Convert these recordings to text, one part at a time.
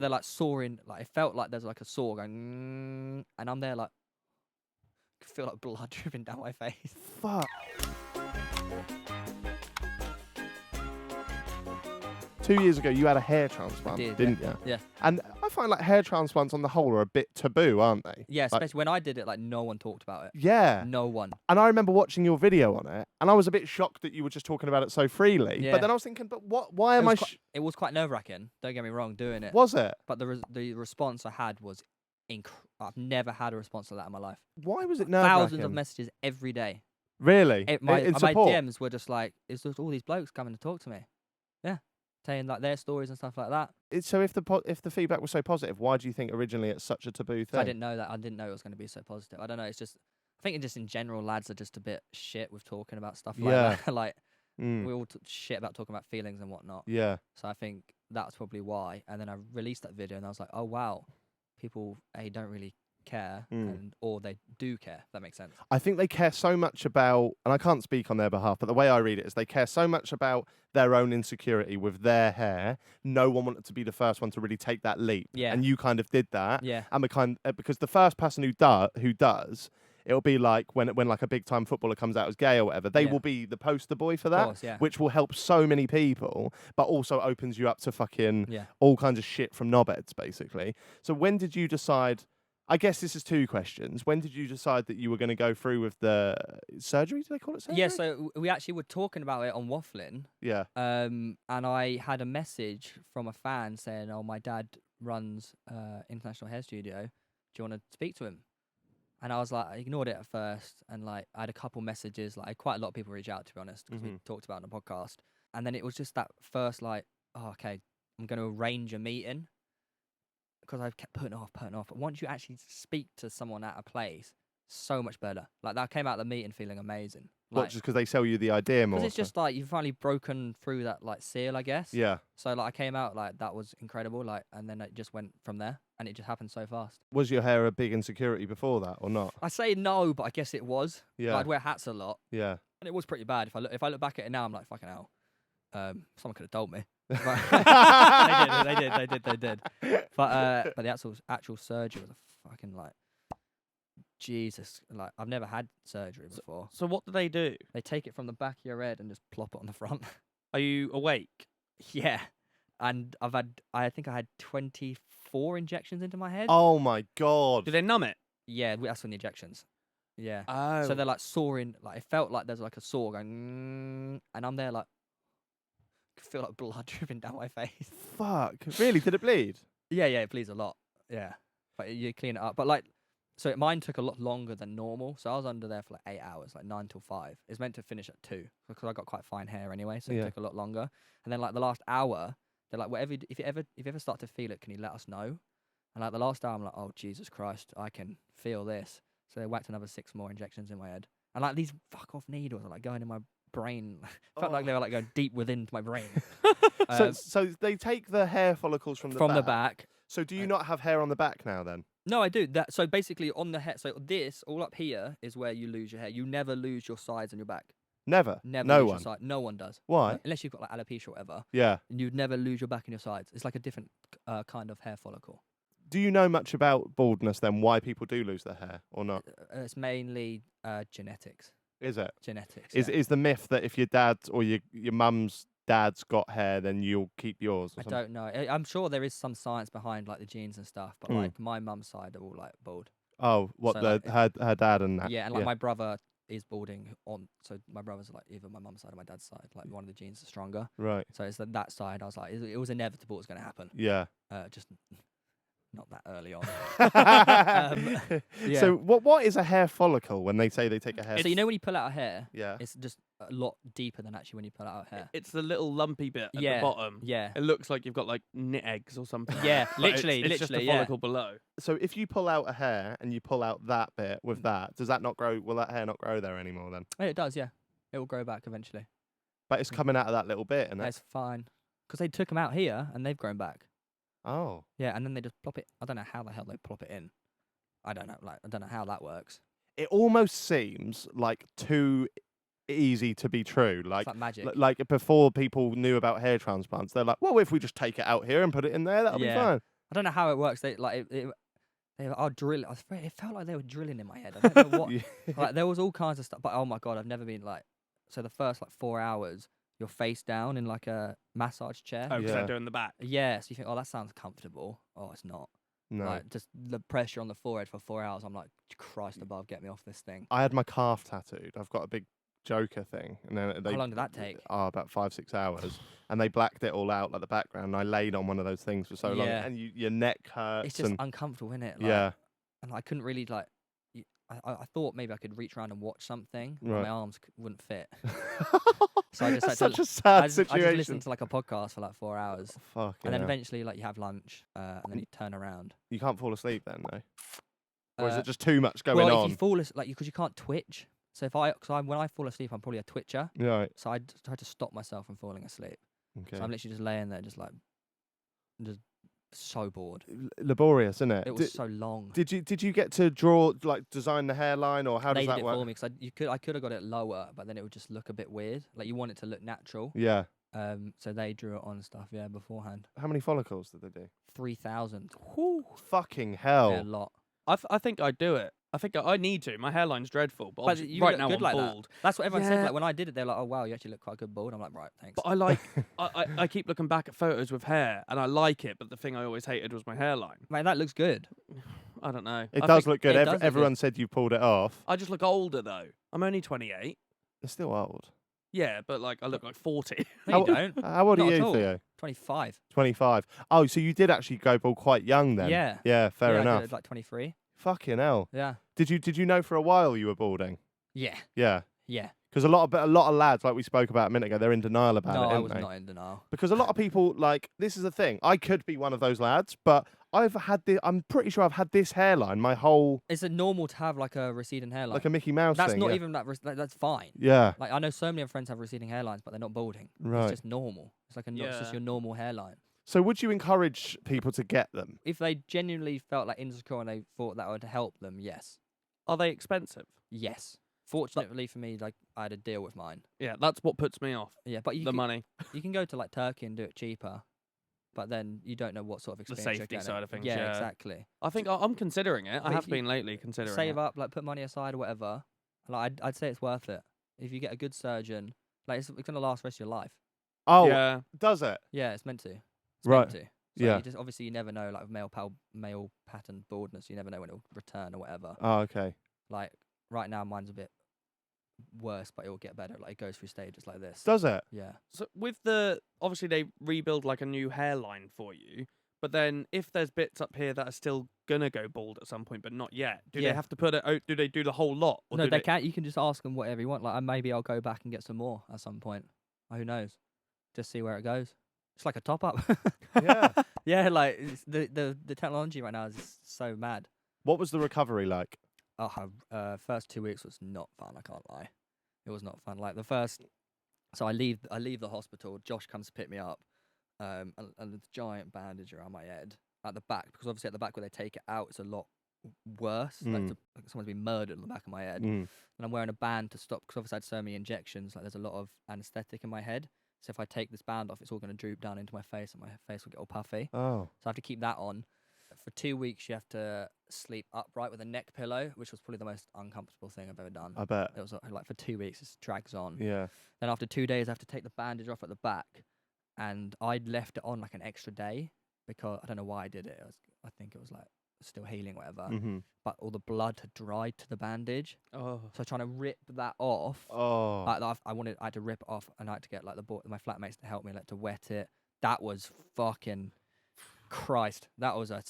they're like sawing, like it felt like there's like a saw going, and I'm there like, I feel like blood dripping down my face. Fuck. 2 years ago, you had a hair transplant, didn't you? Yeah. And I find like hair transplants on the whole are a bit taboo, aren't they? Yeah, Like, especially when I did it, like no one talked about it. yeah. No one. And I remember watching your video on it, and I was a bit shocked that you were just talking about it so freely. Yeah. But then I was thinking, but what? Why am I? It was quite nerve-wracking. Don't get me wrong, doing it. Was it? But the response I had was I've never had a response like that in my life. Why was it nerve-wracking? Thousands of messages every day. Really? My in support? DMs were just like, it's just all these blokes coming to talk to me. Yeah. Saying like their stories and stuff like that. So if the feedback was so positive, why do you think originally it's such a taboo thing? I didn't know that. I didn't know it was going to be so positive. I don't know. It's just, I think just in general, lads are just a bit shit with talking about stuff like that. Like we all shit about talking about feelings and whatnot. Yeah. So I think that's probably why. And then I released that video and I was like, oh wow, people don't really care, or they do care. That makes sense. I think they care so much about, and I can't speak on their behalf, but the way I read it is they care so much about their own insecurity with their hair. No one wanted to be the first one to really take that leap. Yeah. And you kind of did that. Yeah. And because the first person who does, it'll be like when like a big time footballer comes out as gay or whatever, they will be the poster boy for that, course, yeah. which will help so many people, but also opens you up to fucking all kinds of shit from knobheads, basically. So when did you decide? I guess this is two questions. When did you decide that you were going to go through with the surgery? Do they call it surgery? Yeah, so we actually were talking about it on Waffling. Yeah. And I had a message from a fan saying, oh, my dad runs International Hair Studio. Do you want to speak to him? And I was like, I ignored it at first. And like, I had a couple messages. Like, quite a lot of people reach out, to be honest, because we talked about it on the podcast. And then it was just that first, like, oh, okay, I'm going to arrange a meeting. Because I've kept putting it off. But once you actually speak to someone at a place, so much better. Like, that came out of the meeting feeling amazing. Like, what, just because they sell you the idea more? Because it's just like, you've finally broken through that, like, seal, I guess. Yeah. So, like, I came out, like, that was incredible. Like, and then it just went from there. And it just happened so fast. Was your hair a big insecurity before that or not? I say no, but I guess it was. Yeah. Like, I'd wear hats a lot. Yeah. And it was pretty bad. If I look back at it now, I'm like, fucking hell. Someone could have told me. They did. But the actual surgery was a fucking like, Jesus. Like, I've never had surgery before. So what do? They take it from the back of your head and just plop it on the front. Are you awake? Yeah. And I think I had 24 injections into my head. Oh my God. Do they numb it? Yeah, that's from the injections. Yeah. Oh. So they're like sawing, like it felt like there's like a saw going, and I'm there like, I feel like blood dripping down my face. Fuck. Really? Did it bleed? Yeah, it bleeds a lot. Yeah. But you clean it up. But like, so mine took a lot longer than normal. So I was under there for like 8 hours, like 9 till 5. It's meant to finish at 2 because I got quite fine hair anyway. So it took a lot longer. And then like the last hour, they're like, if you ever start to feel it, can you let us know? And like the last hour, I'm like, oh, Jesus Christ, I can feel this. So they whacked another 6 more injections in my head. And like these fuck off needles are like going in my brain. Felt like they were like going deep within my brain. So they take the hair follicles from the back. So do you not have hair on the back now then? No, I do. So basically on the hair, so this all up here is where you lose your hair. You never lose your sides on your back. Never? Never No lose one? your side. No one does. Why? Unless you've got like alopecia or whatever. Yeah. And you'd never lose your back and your sides. It's like a different kind of hair follicle. Do you know much about baldness then, why people do lose their hair or not? It's mainly genetics. Is it? Genetics. Is the myth that if your dad or your mum's dad's got hair, then you'll keep yours? Or I don't know. I'm sure there is some science behind like the genes and stuff, but like my mum's side are all like bald. Oh, what, So, her dad and that? Yeah, and like my brother is balding on, so my brother's like either my mum's side or my dad's side, like one of the genes is stronger. Right. So it's that side. I was like, it was inevitable it was going to happen. Yeah. Just not that early on. So what is a hair follicle when they say they take a hair? So you know when you pull out a hair, yeah, it's just a lot deeper than actually when you pull out a hair. It's the little lumpy bit at the bottom. Yeah. It looks like you've got like knit eggs or something. Yeah, But literally, it's just a follicle below. So if you pull out a hair and you pull out that bit with that, does that not grow? Will that hair not grow there anymore then? It does, yeah. It will grow back eventually. But it's coming out of that little bit, and that's fine. Because they took them out here and they've grown back. Oh. Yeah, and then they just plop it. I don't know how the hell they plop it in. I don't know. Like, I don't know how that works. It almost seems like too easy to be true. Like, it's like magic. Like before people knew about hair transplants, they're like, well, if we just take it out here and put it in there, that'll be fine. I don't know how it works. They like they are drilling. It felt like they were drilling in my head. I don't know what. Yeah. Like there was all kinds of stuff. But oh my god, I've never been like. So the first like 4 hours, you're face down in like a massage chair. Oh, because Yeah. they're doing the back. Yeah. So you think, oh, that sounds comfortable. Oh, it's not. No. Like just the pressure on the forehead for 4 hours. I'm like, Christ above, get me off this thing. I had my calf tattooed. I've got a big Joker thing, and then How long did that take? Oh, about 5-6 hours, and they blacked it all out like the background. And I laid on one of those things for so long, Yeah. and your neck hurts. It's just and uncomfortable, isn't it? Like, yeah, And I couldn't really like. I thought maybe I could reach around and watch something. But Right. my arms wouldn't fit. So I just That's had such a I sad just situation. listened to like a podcast for like 4 hours, Fuck. and then eventually like you have lunch, and then you turn around. You can't fall asleep then, though. Or is Uh, it just too much going well, on? if you fall asleep, like because you can't twitch. So when I fall asleep, I'm probably a twitcher. Right. So I try to stop myself from falling asleep. Okay. So I'm literally just laying there, just so bored. Laborious, isn't it? It was so long. Did you get to draw design the hairline, or how They does did that it work? for me because I could have got it lower, but then it would just look a bit weird. Like you want it to look natural. Yeah. So they drew it on and stuff. Yeah, beforehand. How many follicles did they do? 3,000. Fucking hell. Yeah, a lot. I think I'd do it. I think I need to. My hairline's dreadful, but, obviously you right look now good I'm like bald. That's what everyone said. Yeah. Like when I did it, they're like, "Oh wow, you actually look quite good bald." I'm like, "Right, thanks." But I like. I keep looking back at photos with hair, and I like it. But the thing I always hated was my hairline. Mate, that looks good. I don't know. It I does think look good. it does look Everyone said you pulled it off. I just look older though. I'm only 28. You're still old. Yeah, but like I look like 40. No, you don't. How old are Not at you, all. Theo? 25. 25. Oh, so you did actually go bald quite young then? Yeah. Yeah, fair Yeah, I enough. did it like 23. Fucking hell. Yeah. Did you know for a while you were balding? Yeah. Yeah. Yeah. Because a lot of lads, like we spoke about a minute ago, they're in denial about No, it, I aren't was they? not in denial. Because a lot of people, like, this is the thing. I could be one of those lads, but I'm pretty sure I've had this hairline my whole, Is it normal to have like a receding hairline? like a Mickey Mouse That's thing. not yeah. even that's fine. Yeah. Like I know so many of my friends have receding hairlines, but they're not balding. Right. It's just normal. It's like it's just Yeah. your normal hairline. So would you encourage people to get them? If they genuinely felt like insecure and they thought that would help them, yes. Are they expensive? Yes. Fortunately for me, like I had a deal with mine. Yeah, that's what puts me off. Yeah, but The money. you can go to like Turkey and do it cheaper, but then you don't know what sort of The experience you're safety getting. side of things, Yeah, yeah. exactly. I think I'm considering it. But I if have you been lately considering Save it. up, like put money aside or whatever. Like I'd say it's worth it if you get a good surgeon. Like it's gonna last the rest of your life. Oh, Yeah. does it? Yeah, it's meant to. It's Right. meant to. So Yeah. You just obviously you never know, like with male pattern baldness, you never know when it'll return or whatever. Oh, okay. Like right now, mine's a bit worse, but it will get better. Like it goes through stages like this. Does it? Yeah. So with obviously they rebuild like a new hairline for you, but then if there's bits up here that are still gonna go bald at some point, but not yet, do Yeah. they have to put it out? Do they do the whole lot? Or No, do they can't. You can just ask them whatever you want. Like maybe I'll go back and get some more at some point. Who knows? Just see where it goes. It's like a top up. Yeah. Yeah, like it's the technology right now is so mad. What was the recovery like? First 2 weeks was not fun. I can't lie. It was not fun. Like the first, so I leave the hospital. Josh comes to pick me up, and the giant bandage around my head at the back, because obviously at the back where they take it out, it's a lot worse. Like someone's been murdered on the back of my head, and I'm wearing a band to stop because obviously I had so many injections. Like there's a lot of anaesthetic in my head. So if I take this band off, it's all going to droop down into my face, and my face will get all puffy. Oh. So I have to keep that on. For 2 weeks, you have to sleep upright with a neck pillow, which was probably the most uncomfortable thing I've ever done. I bet. It was like for 2 weeks, it drags on. Yeah. Then after 2 days, I have to take the bandage off at the back, and I'd left it on like an extra day because I don't know why I did it. I think it was like still healing, whatever. Mm-hmm. But all the blood had dried to the bandage, Oh. so trying to rip that off. Oh. I had to rip it off, and I had to get like my flatmates to help me, like to wet it. That was fucking Christ. That was a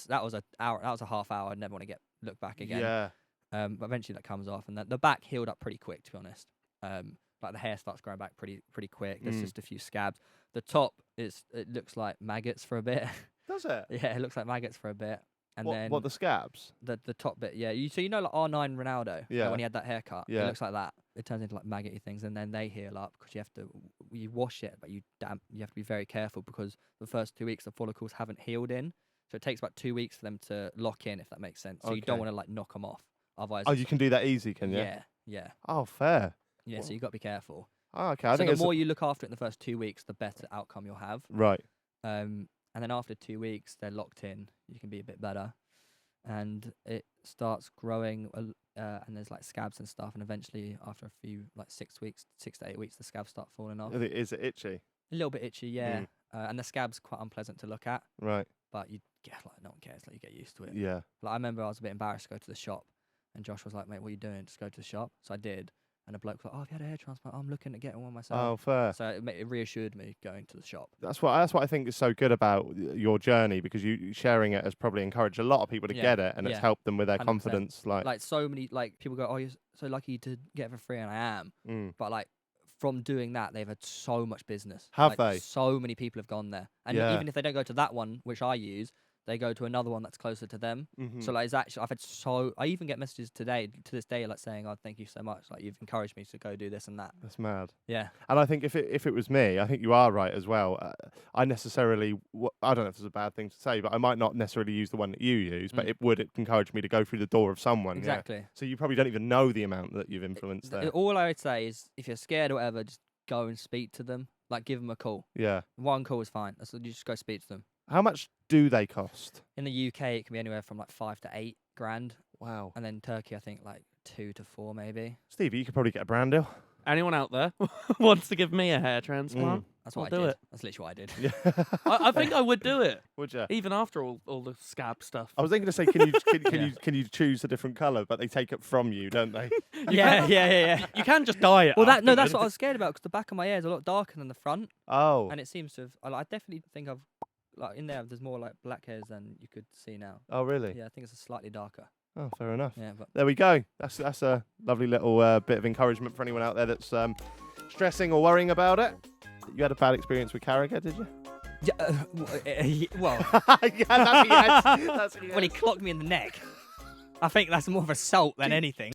hour. That was a half hour. I'd never want to look back again. Yeah. But eventually that comes off, and the back healed up pretty quick, to be honest. Like the hair starts growing back pretty quick. There's just a few scabs. The top it looks like maggots for a bit. Does it? Yeah, it looks like maggots for a bit. And then what the scabs? the top bit, yeah. So you know like R9 Ronaldo, like Yeah. when he had that haircut, Yeah. it looks like that. It turns into like maggoty things, and then they heal up because you wash it, but you have to be very careful because the first 2 weeks the follicles haven't healed in, so it takes about 2 weeks for them to lock in, if that makes sense. So you don't Okay. want to like knock them off, otherwise. Oh, you can do that easy, can you? Yeah. Oh, fair. Yeah, so you got to be careful. Oh, okay. I So think the it's more you look after it in the first 2 weeks, the better outcome you'll have. right. And then after 2 weeks, they're locked in. You can be a bit better. And it starts growing, and there's like scabs and stuff. And eventually, after a few, like 6 to 8 weeks, the scabs start falling off. Is it itchy? A little bit itchy, yeah. And the scab's quite unpleasant to look at. Right. But you get, like, no one cares. Like, you get used to it. Yeah. Like, I remember I was a bit embarrassed to go to the shop. And Josh was like, mate, what are you doing? Just go to the shop. So I did. And the bloke was like, oh, have you had a hair transplant? I'm looking at getting one myself. Oh, fair. So it reassured me going to the shop. That's what I think is so good about your journey, because you sharing it has probably encouraged a lot of people to get it, and it's helped them with their 100%. Confidence. Like so many, like, people go, oh, you're so lucky to get it for free, and I am. But like, from doing that, they've had so much business. Have like, they? So many people have gone there. And even if they don't go to that one, which I use, they go to another one that's closer to them. So like, it's actually, I even get messages to this day, like saying, oh, thank you so much. Like, you've encouraged me to go do this and that. That's mad. Yeah. And I think if it was me, I think you are right as well. I necessarily, I don't know if it's a bad thing to say, but I might not necessarily use the one that you use, but it would encourage me to go through the door of someone. Exactly. Yeah? So you probably don't even know the amount that you've influenced there. All I would say is, if you're scared or whatever, just go and speak to them. Like, give them a call. Yeah. One call is fine. You just go speak to them. How much do they cost? In the UK, it can be anywhere from like 5 to 8 grand. Wow. And then Turkey, I think like 2 to 4 maybe. Stevie, you could probably get a brand deal. Anyone out there wants to give me a hair transplant? That's what I'll I do did. it. That's literally what I did. Yeah. I think I would do it. Would you? Even after all the scab stuff. I was thinking to say, can you choose a different colour, but they take it from you, don't they? Yeah. You can just dye it. Well, that's afterwards. what I was scared about, because the back of my hair is a lot darker than the front. Oh. And it seems to have. I definitely think I've, like, in there's more like black hairs than you could see now. Oh, really? Yeah, I think it's slightly darker. Oh, fair enough. Yeah, but There we go. That's a lovely little bit of encouragement for anyone out there that's stressing or worrying about it. You had a bad experience with Carragher, did you? well, Yeah, that's a yes. That's a yes. when he clocked me in the neck. I think that's more of assault than anything.